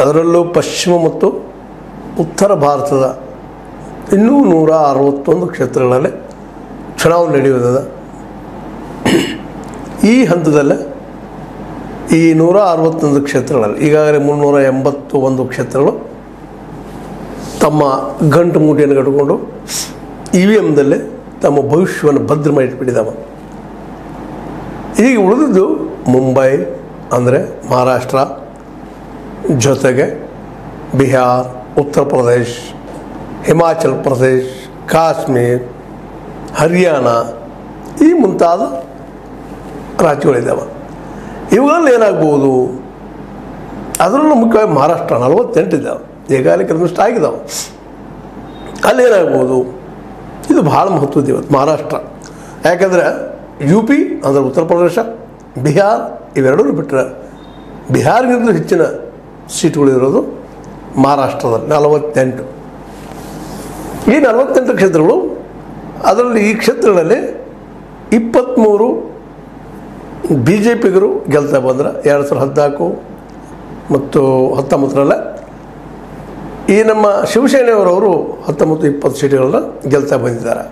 ಅದರಲ್ಲೂ ಪಶ್ಚಿಮ ಮತ್ತು ಉತ್ತರ ಭಾರತದ ಇನ್ನೂ 161 ಕ್ಷೇತ್ರಗಳಲ್ಲಿ ಚುನಾವಣೆ ನಡೆಯುವುದಿದೆ. ಈ ಹಂತದಲ್ಲೇ ಈ 161 ಕ್ಷೇತ್ರಗಳಲ್ಲಿ ಈಗಾಗಲೇ 381 ಕ್ಷೇತ್ರಗಳು ತಮ್ಮ ಗಂಟು ಮೂಟೆಯನ್ನು ಕಟ್ಟಿಕೊಂಡು EVMದಲ್ಲೇ ತಮ್ಮ ಭವಿಷ್ಯವನ್ನು ಭದ್ರ ಮಾಡಿಟ್ಬಿಟ್ಟಿದ್ದಾವೆ. ಈಗ ಉಳಿದಿದ್ದು ಮುಂಬೈ ಅಂದರೆ ಮಹಾರಾಷ್ಟ್ರ ಜೊತೆಗೆ ಬಿಹಾರ್, ಉತ್ತರ ಪ್ರದೇಶ್, ಹಿಮಾಚಲ್ ಪ್ರದೇಶ್, ಕಾಶ್ಮೀರ್, ಹರಿಯಾಣ ಈ ಮುಂತಾದ ರಾಜ್ಯಗಳಿದ್ದಾವೆ. ಇವುಗಳಲ್ಲಿ ಏನಾಗ್ಬೋದು? ಅದರಲ್ಲೂ ಮುಖ್ಯವಾಗಿ ಮಹಾರಾಷ್ಟ್ರ 48 ಇದ್ದಾವೆ, ಈಗಾಗಲೇ ಕೆಲವಷ್ಟು ಆಗಿದ್ದಾವೆ. ಅಲ್ಲಿ ಏನಾಗ್ಬೋದು? ಇದು ಭಾಳ ಮಹತ್ವದ ಇವತ್ತು ಮಹಾರಾಷ್ಟ್ರ. ಯಾಕಂದರೆ UP ಅಂದರೆ ಉತ್ತರ ಪ್ರದೇಶ, ಬಿಹಾರ್ ಇವೆರಡೂ ಬಿಟ್ಟರೆ ಬಿಹಾರ್ಗಿಂತಲೂ ಹೆಚ್ಚಿನ ಸೀಟುಗಳಿರೋದು ಮಹಾರಾಷ್ಟ್ರದಲ್ಲಿ 48. ಈ 48 ಕ್ಷೇತ್ರಗಳು, ಅದರಲ್ಲಿ ಈ ಕ್ಷೇತ್ರಗಳಲ್ಲಿ 23 BJPಗರು ಗೆಲ್ತಾ ಬಂದ್ರೆ 2014 ಮತ್ತು 19ರಲ್ಲೇ ಈ ನಮ್ಮ ಶಿವಸೇನೆಯವರವರು 19-20 ಸೀಟುಗಳನ್ನ ಗೆಲ್ತಾ ಬಂದಿದ್ದಾರೆ.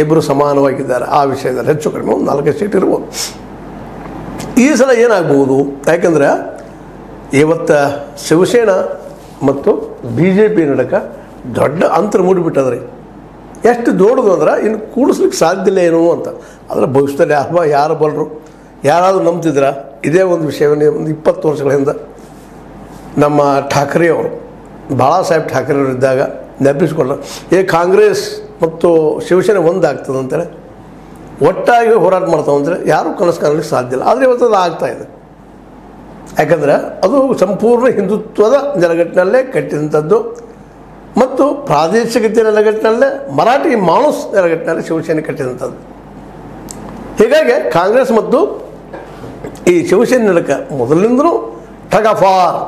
ಇಬ್ಬರು ಸಮಾನವಾಗಿದ್ದಾರೆ. ಆ ವಿಷಯದಲ್ಲಿ ಹೆಚ್ಚು ಕಡಿಮೆ ಒಂದು 4 ಸೀಟ್ ಇರ್ಬೋದು. ಈ ಸಲ ಏನಾಗ್ಬೋದು? ಯಾಕೆಂದರೆ ಇವತ್ತು ಶಿವಸೇನಾ ಮತ್ತು BJP ನಡಕ ದೊಡ್ಡ ಅಂತರ ಮೂಡಿಬಿಟ್ಟದ್ರಿ. ಎಷ್ಟು ದೊಡ್ಡದು ಅಂದ್ರೆ ಇನ್ನು ಕೂಡಿಸ್ಲಿಕ್ಕೆ ಸಾಧ್ಯ ಇಲ್ಲ ಏನೋ ಅಂತ. ಅದರ ಭವಿಷ್ಯದಲ್ಲಿ ಯಾರು ಬಲ್ಲರು, ಯಾರಾದರೂ ನಂಬ್ತಿದ್ರ? ಇದೇ ಒಂದು ವಿಷಯವನ್ನು ಒಂದು 20 ವರ್ಷಗಳ ಹಿಂದೆ ನಮ್ಮ ಠಾಕ್ರೆ ಅವರು, ಬಾಳಾ ಸಾಹೇಬ್ ಠಾಕ್ರೆ ಅವರು ಇದ್ದಾಗ ನೆನಪಿಸ್ಕೊಂಡ್ರು, ಕಾಂಗ್ರೆಸ್ ಮತ್ತು ಶಿವಸೇನೆ ಒಂದಾಗ್ತದೆ ಅಂತೇಳಿ ಒಟ್ಟಾಗಿ ಹೋರಾಟ ಮಾಡ್ತಾವೆ ಅಂತೇಳಿ ಯಾರೂ ಕನಸು ಕಾಣಲಿಕ್ಕೆ ಸಾಧ್ಯ ಇಲ್ಲ. ಆದರೆ ಇವತ್ತು ಅದು ಆಗ್ತಾಯಿದೆ. ಯಾಕಂದರೆ ಅದು ಸಂಪೂರ್ಣ ಹಿಂದುತ್ವದ ನೆಲೆಗಟ್ಟಿನಲ್ಲೇ ಕಟ್ಟಿದಂಥದ್ದು ಮತ್ತು ಪ್ರಾದೇಶಿಕತೆ ನೆಲೆಗಟ್ಟಿನಲ್ಲೇ ಮರಾಠಿ ಮಾಣೂಸ್ ನೆಲೆಗಟ್ಟಿನಲ್ಲಿ ಶಿವಸೇನೆ ಕಟ್ಟಿದಂಥದ್ದು. ಹೀಗಾಗಿ ಕಾಂಗ್ರೆಸ್ ಮತ್ತು ಈ ಶಿವಸೇನೆ ನಡಕ ಮೊದಲಿಂದಲೂ ಟಗ್ ಆಫ್ ವಾರ್.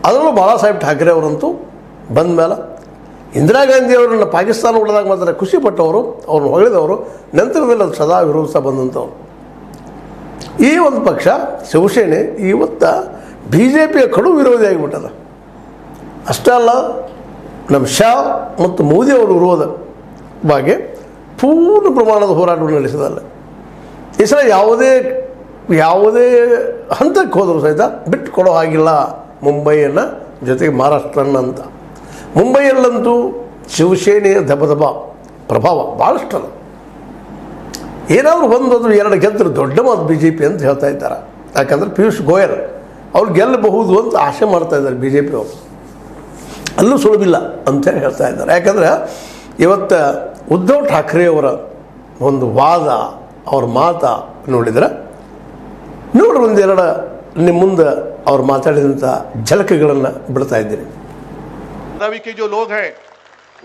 ಅದರಲ್ಲೂ ಬಾಳಾ ಸಾಹೇಬ್ ಠಾಕ್ರೆ ಅವರಂತೂ ಬಂದ ಮೇಲೆ ಇಂದಿರಾ ಗಾಂಧಿ ಅವರನ್ನು ಪಾಕಿಸ್ತಾನ ಉಳಿದಾಗ ಮಾತ್ರ ಖುಷಿಪಟ್ಟವರು, ಅವ್ರನ್ನ ಹೊಗಳಿದವರು, ನಂತರದಲ್ಲಿ ಅದು ಸದಾ ವಿರೋಧಿಸ್ತಾ ಬಂದಂಥವ್ರು. ಈ ಒಂದು ಪಕ್ಷ ಶಿವಸೇನೆ ಇವತ್ತು BJPಯ ಕಡು ವಿರೋಧಿ ಆಗಿಬಿಟ್ಟದ. ಅಷ್ಟೇ ಅಲ್ಲ, ನಮ್ಮ ಶಾ ಮತ್ತು ಮೋದಿಯವರ ವಿರೋಧವಾಗಿ ಪೂರ್ಣ ಪ್ರಮಾಣದ ಹೋರಾಟವನ್ನು ನಡೆಸಿದಲ್ಲ. ಈ ಸಲ ಯಾವುದೇ ಹಂತಕ್ಕೆ ಹೋದರೂ ಸಹಿತ ಬಿಟ್ಟು ಕೊಡೋ ಹಾಗಿಲ್ಲ ಮುಂಬೈಯನ್ನು, ಜೊತೆಗೆ ಮಹಾರಾಷ್ಟ್ರನ್ನ ಅಂತ. ಮುಂಬೈಯಲ್ಲಂತೂ ಶಿವಸೇನೆಯ ದಬದಬ ಪ್ರಭಾವ ಭಾಳಷ್ಟಲ್ಲ. ಏನಾದರೂ ಒಂದು 2 ಗೆದ್ದರು ದೊಡ್ಡ ಮಾತು BJP ಅಂತ ಹೇಳ್ತಾ ಇದ್ದಾರೆ. ಯಾಕಂದರೆ ಪಿಯೂಷ್ ಗೋಯಲ್ ಅವ್ರು ಗೆಲ್ಲಬಹುದು ಅಂತ ಆಶೆ ಮಾಡ್ತಾ ಇದ್ದಾರೆ BJP ಅವರು. ಅಲ್ಲೂ ಸುಲಭಿಲ್ಲ ಅಂತೇಳಿ ಹೇಳ್ತಾ ಇದ್ದಾರೆ. ಯಾಕಂದರೆ ಇವತ್ತು ಉದ್ಧವ್ ಠಾಕ್ರೆ ಅವರ ಒಂದು ವಾದ, ಅವ್ರ ಮಾತು ನೋಡಿದರೆ ಒಂದೆರಡು ನಿಮ್ಮ ಮುಂದೆ ಅವ್ರು ಮಾತಾಡಿದಂಥ झलकಗಳನ್ನು ಬಿಡ್ತಾ ಇದ್ದೀನಿ. धारावी के जो लोग हैं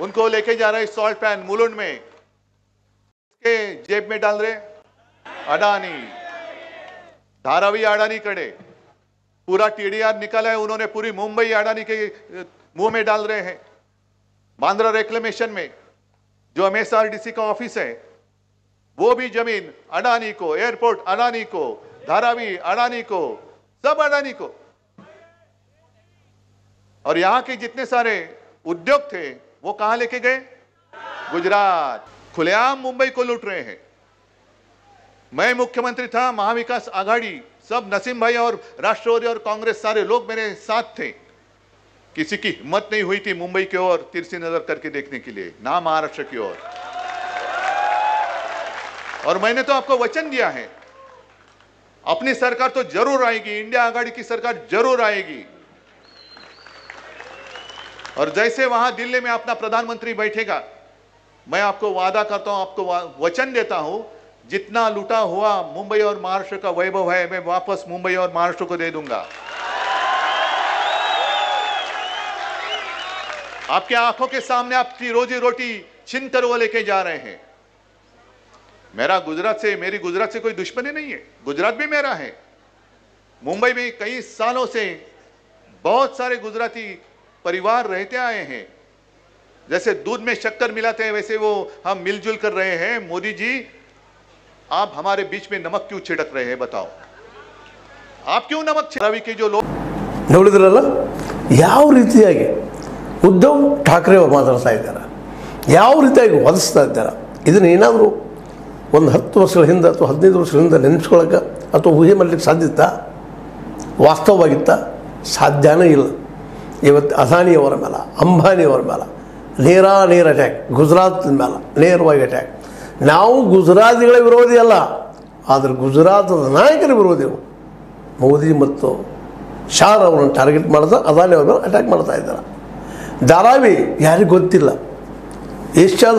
उनको लेके जा रहे सॉल्ट पैन मुलुंड में, के जेब में डाल रहे अडानी, धारावी अडानी कड़े पूरा TDR निकला है, उन्होंने पूरी मुंबई अडानी के मुंह में डाल रहे हैं. बांद्रा रेक्लेमेशन में जो MSRDC का ऑफिस है वो भी जमीन अडानी को, एयरपोर्ट अडानी को, धारावी अडानी को, सब अडानी को. और यहां के जितने सारे उद्योग थे वो कहां लेके गए? गुजरात. खुलेआम मुंबई को लूट रहे हैं. मैं मुख्यमंत्री था, महाविकास आघाड़ी सब नसीम भाई और राष्ट्रवादी और कांग्रेस सारे लोग मेरे साथ थे. किसी की हिम्मत नहीं हुई थी मुंबई की ओर तिरछी नजर करके देखने के लिए, ना महाराष्ट्र की ओर. और मैंने तो आपको वचन दिया है, अपनी सरकार तो जरूर आएगी, इंडिया आघाड़ी की सरकार जरूर आएगी. और जैसे वहां दिल्ली में अपना प्रधानमंत्री बैठेगा, मैं आपको वादा करता हूं, आपको वचन देता हूं, जितना लूटा हुआ मुंबई और महाराष्ट्र का वैभव है मैं वापस मुंबई और महाराष्ट्र को दे दूंगा. आपके आंखों के सामने आपकी रोजी रोटी छीन कर वो लेके जा रहे हैं. मेरी गुजरात से कोई दुश्मनी नहीं है, गुजरात भी मेरा है. मुंबई में कई सालों से बहुत सारे गुजराती परिवार रहते आए हैं. जैसे दूध में शक्कर मिलाते हैं वैसे वो हम मिलजुल कर रहे हैं. मोदी जी, आप हमारे बीच में नमक क्यों छिड़क रहे हैं? बताओ, आप क्यों नमक छिड़क? के जो लोग ನೋಡಿದ್ರಲ್ಲ ಯಾವ ರೀತಿಯಾಗಿ ಉದ್ಧವ್ ಠಾಕ್ರೆ ಅವರು ಮಾತಾಡ್ತಾ ಇದ್ದಾರೆ, ಯಾವ ರೀತಿಯಾಗಿ ಹೊಲಿಸ್ತಾ ಇದ್ದಾರೆ. ಇದನ್ನು ಏನಾದರೂ ಒಂದು 10 ವರ್ಷಗಳ ಹಿಂದೆ ಅಥವಾ 15 ವರ್ಷಗಳ ಹಿಂದೆ ನೆನೆಸ್ಕೊಳ್ಳೋಕೆ ಅಥವಾ ಊಹೆ ಮಾಡಲಿಕ್ಕೆ ಸಾಧ್ಯತ್ತ? ವಾಸ್ತವವಾಗಿತ್ತ? ಸಾಧ್ಯನೇ ಇಲ್ಲ. ಇವತ್ತು ಅದಾನಿಯವರ ಮೇಲೆ, ಅಂಬಾನಿಯವರ ಮೇಲೆ ನೇರ ಅಟ್ಯಾಕ್, ಗುಜರಾತ್ ಮೇಲೆ ನೇರವಾಗಿ ಅಟ್ಯಾಕ್. ನಾವು ಗುಜರಾತಿಗಳ ವಿರೋಧಿ ಅಲ್ಲ, ಆದರೆ ಗುಜರಾತದ ನಾಯಕರ ವಿರೋಧಿಗಳು. ಮೋದಿ ಮತ್ತು ಶಾ ಅವರನ್ನು ಟಾರ್ಗೆಟ್ ಮಾಡ್ತಾ ಅದಾನಿ ಅವ್ರ ಮೇಲೆ ಅಟ್ಯಾಕ್ ಮಾಡ್ತಾ ಇದ್ದಾರೆ. ಧಾರಾವಿ ಯಾರಿಗೂ ಗೊತ್ತಿಲ್ಲ, ಏಷ್ಯಾದ